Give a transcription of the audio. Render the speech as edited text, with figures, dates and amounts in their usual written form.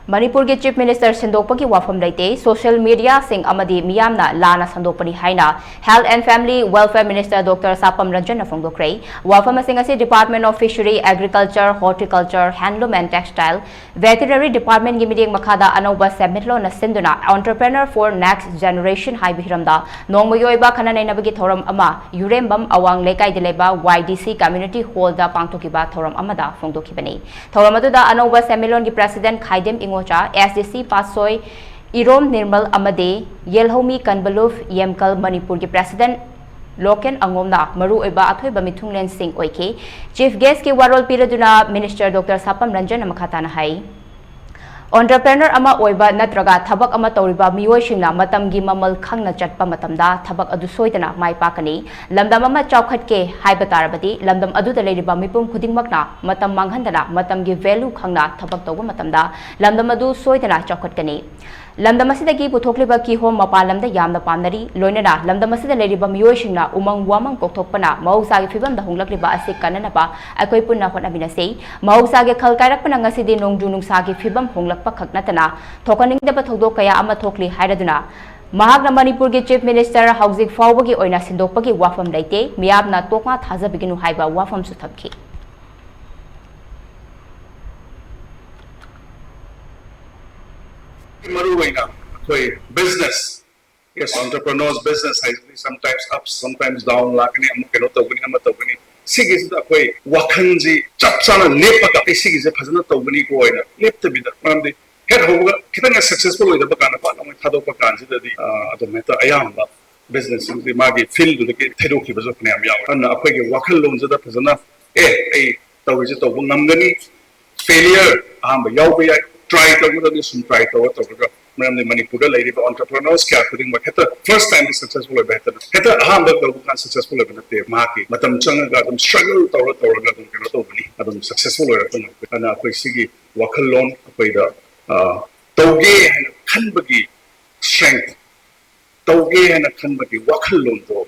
Manipur Chief Minister sindokpagi wafam leite social media sing amadi miyamna lana sandokpani haina Health and Family Welfare Minister Dr. Sapam Ranjan na phongdokre wafam sing asi Department of Fishery, Agriculture, Horticulture, Handloom and Textile, Veterinary Department gi miding makhada anoba submitlo na sinduna Entrepreneur for Next Generation hai bihiramda nongmoyoiba khananai nabagi thoram ama Yurembam awang lekai dileba YDC Community Hall da pangtokiba thoram amada phongdokibani thoram aduda anoba semilon gi President Khaidem SDC Pasoi Irom Nirmal Amade Yelhomi Kanbaluf Yemkal Manipur ki President Loken Angomna Maru Eba Athoi Bamithunglen Singh Oike Chief Guest ki Warol Piraduna Minister Dr. Sapam Ranjan Makhatana Hai Entrepreneur ama oiba natraga thabak ama toriba miyoi shingna matamgi mamal khangna chatpa matamda thabak adu soidana mai pakani lamdam ama chaukhatke haiba tarabadi lamdam adu da leiriba mipum khudingmakna matam manghandana matamgi value khangna thabak tawba matamda lamdam adu soidana chaukhatkani lamdam asidagi puthokliba ki hom mapalamda yamna pamnari loinana lamdam asida leiriba miyoi shingna umang wamang kokthokpana mahausa gi fibam da honglakliba ase kananaba akoi punna honabinase mahausa ge khalkairakpana ngasidi nongju nungsa gi fibam honglak pakaknatana thokaningdaba thodok kaya ama thokli hairaduna mahakna Manipur gi Chief Minister Hauzik Fawbagi oina sindokpagi wafam leite miyabna tokma thajabiginu haiba wafam su thapki Maruwaina, business. Yes, entrepreneurs business has sometimes up, sometimes down. Lakini amu keno tawgani ama tawgani. Sige sida koi wakanji chapsana lepaga. Sige se phasana tawgani ko oina lepta bida. Mamde head hoga kita nga successful oida bakana pa nang thado pa kanji dadi ado meta ayam ba business di magi field do ke thedo ki bazo kne am yawa. Anna akoi ke wakal lon jada phasana tawji tawbung namgani failure amba yaw ba try to do this try to what the Manipur entrepreneurs capturing first time is successful better successful market matam changa gadum struggle gadum successful ana koi sigi wakal lon koi da tauge khanbagi strength tauge khanbagi wakal lon to